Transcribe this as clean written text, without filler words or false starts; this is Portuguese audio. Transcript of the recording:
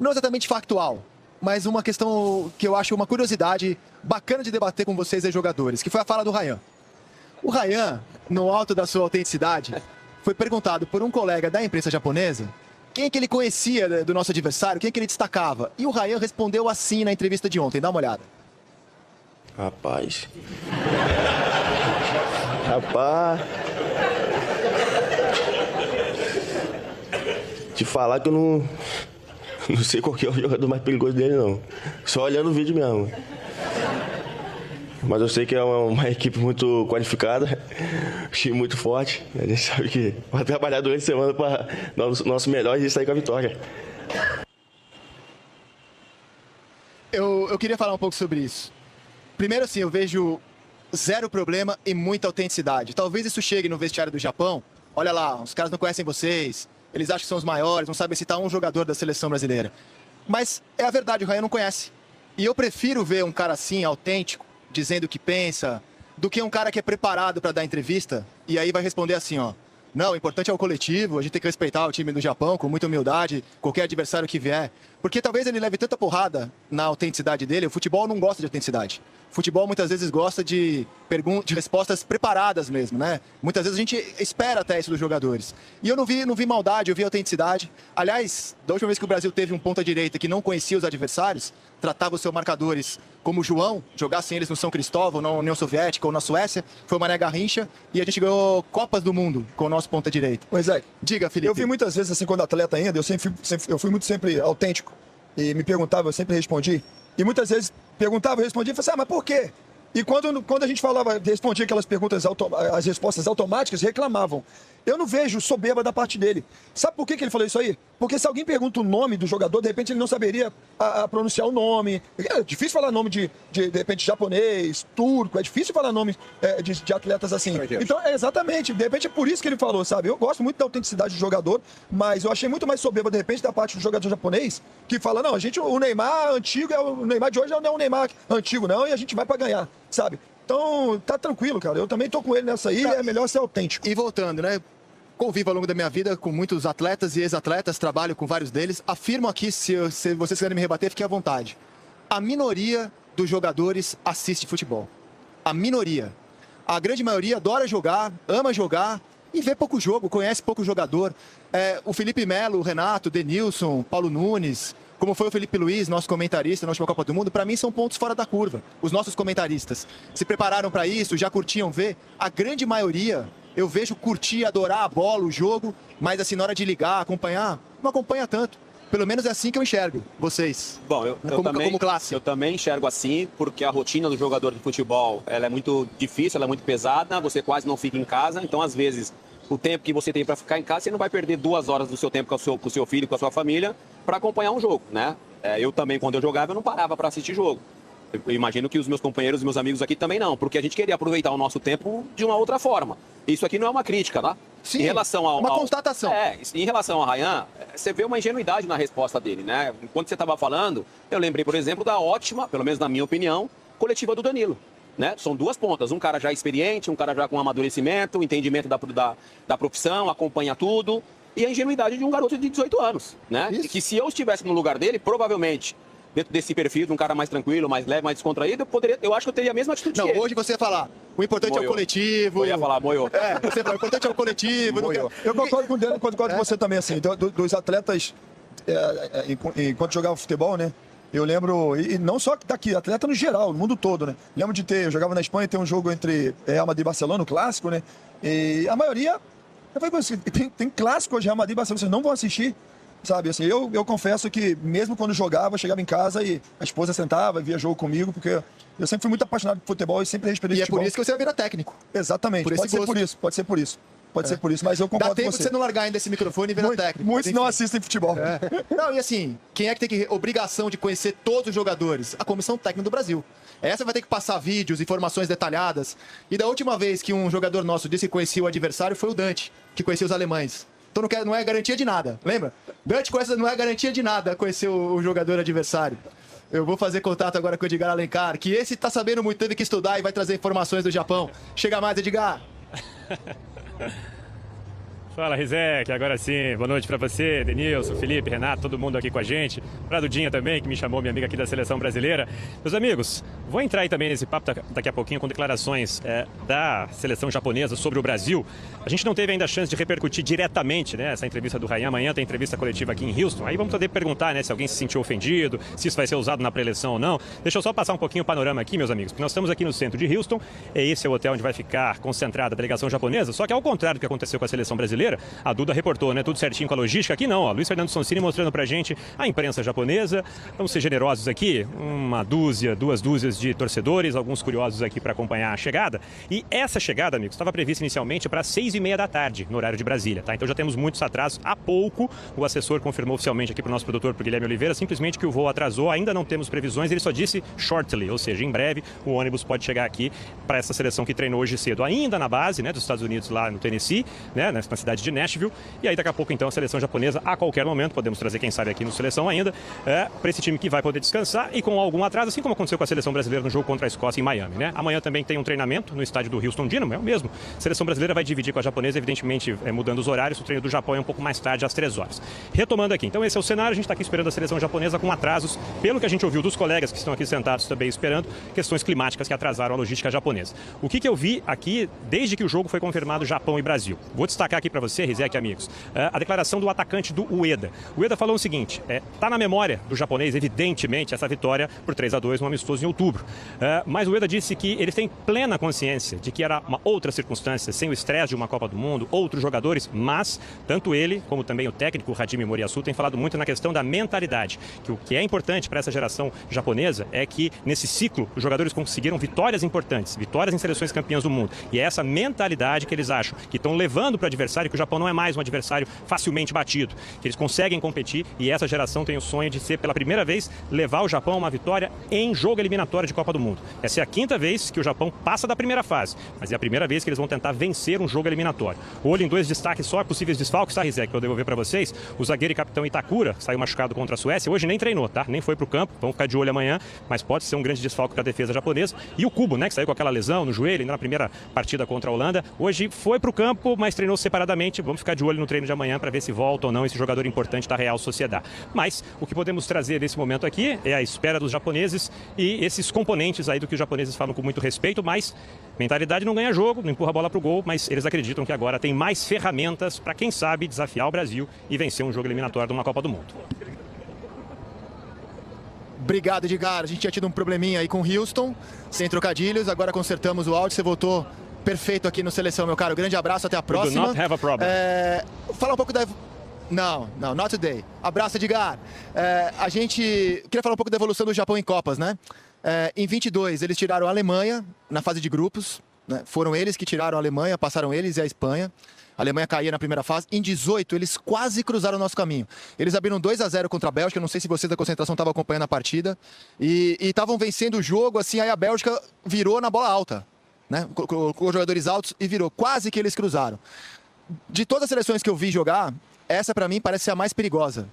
não exatamente factual, mas uma questão que eu acho uma curiosidade bacana de debater com vocês, aí, jogadores, que foi a fala do Ryan. O Ryan, no alto da sua autenticidade, foi perguntado por um colega da imprensa japonesa quem que ele conhecia do nosso adversário, quem que ele destacava. E o Ryan respondeu assim na entrevista de ontem. Dá uma olhada. Rapaz. Te falar que eu não sei qual que é o jogador mais perigoso dele, não. Só olhando o vídeo mesmo. Mas eu sei que é uma equipe muito qualificada, um time muito forte. A gente sabe que vai trabalhar durante a semana para nosso melhor e sair com a vitória. Eu queria falar um pouco sobre isso. Primeiro, assim, eu vejo zero problema e muita autenticidade. Talvez isso chegue no vestiário do Japão. Olha lá, os caras não conhecem vocês, eles acham que são os maiores, não sabem citar um jogador da seleção brasileira. Mas é a verdade, o Ryan não conhece. E eu prefiro ver um cara assim, autêntico, dizendo o que pensa, do que um cara que é preparado para dar entrevista e aí vai responder assim, ó. Não, o importante é o coletivo, a gente tem que respeitar o time do Japão com muita humildade, qualquer adversário que vier. Porque talvez ele leve tanta porrada na autenticidade dele, o futebol não gosta de autenticidade. O futebol muitas vezes gosta de respostas preparadas mesmo, né? Muitas vezes a gente espera até isso dos jogadores. E eu não vi maldade, eu vi autenticidade. Aliás, da última vez que o Brasil teve um ponta-direita que não conhecia os adversários, tratava os seus marcadores como o João, jogassem eles no São Cristóvão, na União Soviética ou na Suécia, foi o Mané Garrincha, e a gente ganhou Copas do Mundo com o nosso ponta-direita. Pois é. Diga, Felipe. Eu vi muitas vezes, assim, quando atleta ainda, eu fui muito sempre autêntico. E me perguntava, eu sempre respondi. E muitas vezes perguntava, eu respondia e falava assim, mas por quê? E quando a gente falava, respondia aquelas perguntas, as respostas automáticas, reclamavam. Eu não vejo soberba da parte dele. Sabe por que ele falou isso aí? Porque se alguém pergunta o nome do jogador, de repente ele não saberia pronunciar o nome. É difícil falar nome de repente, japonês, turco. É difícil falar nome de atletas assim. Então, exatamente. De repente é por isso que ele falou, sabe? Eu gosto muito da autenticidade do jogador, mas eu achei muito mais soberba, de repente, da parte do jogador japonês, que fala, não, o Neymar antigo, o Neymar de hoje não é o Neymar antigo, não, e a gente vai pra ganhar, sabe? Então, tá tranquilo, cara. Eu também tô com ele nessa aí, é melhor ser autêntico. E voltando, né? Convivo ao longo da minha vida com muitos atletas e ex-atletas, trabalho com vários deles. Afirmo aqui, se vocês quiserem me rebater, fiquem à vontade. A minoria dos jogadores assiste futebol. A minoria. A grande maioria adora jogar, ama jogar e vê pouco jogo, conhece pouco jogador. O Felipe Melo, o Renato, o Denilson, Paulo Nunes, como foi o Felipe Luiz, nosso comentarista na última Copa do Mundo, para mim são pontos fora da curva. Os nossos comentaristas se prepararam para isso, já curtiam ver. A grande maioria, eu vejo curtir, adorar a bola, o jogo, mas assim, na hora de ligar, acompanhar, não acompanha tanto. Pelo menos é assim que eu enxergo vocês. Bom, eu também enxergo assim, porque a rotina do jogador de futebol ela é muito difícil, ela é muito pesada, você quase não fica em casa, então às vezes o tempo que você tem para ficar em casa, você não vai perder 2 horas do seu tempo com o seu filho, com a sua família, para acompanhar um jogo, né? Eu também, quando eu jogava, eu não parava para assistir jogo. Eu imagino que os meus companheiros e meus amigos aqui também não, porque a gente queria aproveitar o nosso tempo de uma outra forma. Isso aqui não é uma crítica, tá? Sim, em relação uma constatação. Em relação ao Ryan, você vê uma ingenuidade na resposta dele, né? Enquanto você estava falando, eu lembrei, por exemplo, da ótima, pelo menos na minha opinião, coletiva do Danilo. Né? São duas pontas, um cara já experiente, um cara já com amadurecimento, entendimento da profissão, acompanha tudo, e a ingenuidade de um garoto de 18 anos, né? E que se eu estivesse no lugar dele, provavelmente, dentro desse perfil de um cara mais tranquilo, mais leve, mais descontraído, eu acho que eu teria a mesma atitude não, que ele. Hoje você ia falar, o importante é o coletivo. Eu ia falar, moiou. Você fala, o importante é o coletivo. Eu concordo com o Daniel, concordo com você também, assim, dos atletas, enquanto jogavam futebol, né? Eu lembro, e não só daqui, atleta no geral, no mundo todo, né? Lembro de eu jogava na Espanha, tem um jogo entre Real Madrid e Barcelona, um clássico, né? E a maioria, eu falei assim, tem clássico hoje, Real Madrid e Barcelona, vocês não vão assistir, sabe? Assim, eu confesso que mesmo quando jogava, eu chegava em casa e a esposa sentava, via jogo comigo, porque eu sempre fui muito apaixonado por futebol e sempre respeitei futebol. E é por isso que você vai virar técnico. Exatamente, pode ser por isso. Pode ser por isso, mas eu concordo com você. Dá tempo de você não largar ainda esse microfone e virar técnico. Muitos não assistem futebol. Não, e assim, quem é que tem obrigação de conhecer todos os jogadores? A comissão técnica do Brasil. Essa vai ter que passar vídeos, informações detalhadas. E da última vez que um jogador nosso disse que conhecia o adversário foi o Dante, que conhecia os alemães. Então não é garantia de nada, lembra? Dante não é garantia de nada conhecer o jogador adversário. Eu vou fazer contato agora com o Edgar Alencar, que esse tá sabendo muito, teve que estudar e vai trazer informações do Japão. Chega mais, Edgar. Fala, Rizek, agora sim. Boa noite pra você, Denilson, Felipe, Renato, todo mundo aqui com a gente. Pra Dudinha também, que me chamou, minha amiga aqui da Seleção Brasileira. Meus amigos, vou entrar aí também nesse papo daqui a pouquinho com declarações da seleção japonesa sobre o Brasil. A gente não teve ainda a chance de repercutir diretamente, né, essa entrevista do Ryan. Amanhã tem entrevista coletiva aqui em Houston. Aí vamos poder perguntar, né, se alguém se sentiu ofendido, se isso vai ser usado na pré-eleição ou não. Deixa eu só passar um pouquinho o panorama aqui, meus amigos, porque nós estamos aqui no centro de Houston. Esse é o hotel onde vai ficar concentrada a delegação japonesa. Só que ao contrário do que aconteceu com a seleção brasileira, a Duda reportou, né, tudo certinho com a logística. Aqui não, ó, Luiz Fernando Sonsini mostrando pra gente a imprensa japonesa. Vamos ser generosos aqui, uma dúzia, 2 dúzias de torcedores, alguns curiosos aqui para acompanhar a chegada. E essa chegada, amigos, estava prevista inicialmente para 6h30 da tarde, no horário de Brasília, tá? Então já temos muitos atrasos. Há pouco, o assessor confirmou oficialmente aqui para o nosso produtor, pro Guilherme Oliveira, simplesmente que o voo atrasou, ainda não temos previsões, ele só disse shortly, ou seja, em breve o ônibus pode chegar aqui para essa seleção que treinou hoje cedo, ainda na base, né, dos Estados Unidos, lá no Tennessee, né, na cidade de Nashville. E aí daqui a pouco então a seleção japonesa, a qualquer momento, podemos trazer quem sabe aqui no Seleção ainda, para esse time que vai poder descansar e com algum atraso, assim como aconteceu com a seleção brasileira no jogo contra a Escócia em Miami, né? Amanhã também tem um treinamento no estádio do Houston Dynamo, é o mesmo. A seleção brasileira vai dividir com a japonesa, evidentemente mudando os horários, o treino do Japão é um pouco mais tarde, às 3 horas. Retomando aqui, então esse é o cenário, a gente está aqui esperando a seleção japonesa com atrasos, pelo que a gente ouviu dos colegas que estão aqui sentados também esperando, questões climáticas que atrasaram a logística japonesa. O que eu vi aqui desde que o jogo foi confirmado Japão e Brasil? Vou destacar aqui para você, Rizek, amigos, a declaração do atacante do Ueda. O Ueda falou o seguinte, tá na memória do japonês, evidentemente, essa vitória por 3-2 no amistoso em outubro. Mas o Ueda disse que ele tem plena consciência de que era uma outra circunstância, sem o estresse de uma Copa do Mundo, outros jogadores, mas tanto ele como também o técnico Hajime Moriyasu tem falado muito na questão da mentalidade, que o que é importante para essa geração japonesa é que nesse ciclo os jogadores conseguiram vitórias importantes, vitórias em seleções campeãs do mundo. E é essa mentalidade que eles acham que estão levando para o adversário, que o Japão não é mais um adversário facilmente batido, que eles conseguem competir e essa geração tem o sonho de ser pela primeira vez levar o Japão a uma vitória em jogo eliminatório de Copa do Mundo. Essa é a 5ª vez que o Japão passa da primeira fase, mas é a primeira vez que eles vão tentar vencer um jogo eliminatório. Olho em 2 destaques só, possíveis desfalques, tá, Rizek, que eu devolver para vocês. O zagueiro e capitão Itakura saiu machucado contra a Suécia, hoje nem treinou, tá? Nem foi pro campo, vamos ficar de olho amanhã, mas pode ser um grande desfalque para a defesa japonesa. E o Kubo, né, que saiu com aquela lesão no joelho na primeira partida contra a Holanda, hoje foi pro campo, mas treinou separadamente. Vamos ficar de olho no treino de amanhã para ver se volta ou não esse jogador importante da Real Sociedad. Mas o que podemos trazer nesse momento aqui é a espera dos japoneses e esses componentes aí do que os japoneses falam com muito respeito, mas mentalidade não ganha jogo, não empurra a bola pro gol, mas eles acreditam que agora tem mais ferramentas para, quem sabe, desafiar o Brasil e vencer um jogo eliminatório de uma Copa do Mundo. Obrigado, Edgar. A gente tinha tido um probleminha aí com Houston, sem trocadilhos, agora consertamos o áudio, você voltou perfeito aqui no Seleção, meu caro. Grande abraço, até a próxima. We do not have a problem. Falar um pouco da... Não, not today. Abraço, Edgar. A gente queria falar um pouco da evolução do Japão em Copas, né? Em 22, eles tiraram a Alemanha na fase de grupos, né? Foram eles que tiraram a Alemanha, passaram eles e a Espanha. A Alemanha caía na primeira fase. Em 18, eles quase cruzaram o nosso caminho. Eles abriram 2-0 contra a Bélgica. Não sei se vocês da concentração estavam acompanhando a partida. E estavam vencendo o jogo, assim, aí a Bélgica virou na bola alta, né? Colocou jogadores altos e virou. Quase que eles cruzaram. De todas as seleções que eu vi jogar, essa pra mim parece ser a mais perigosa.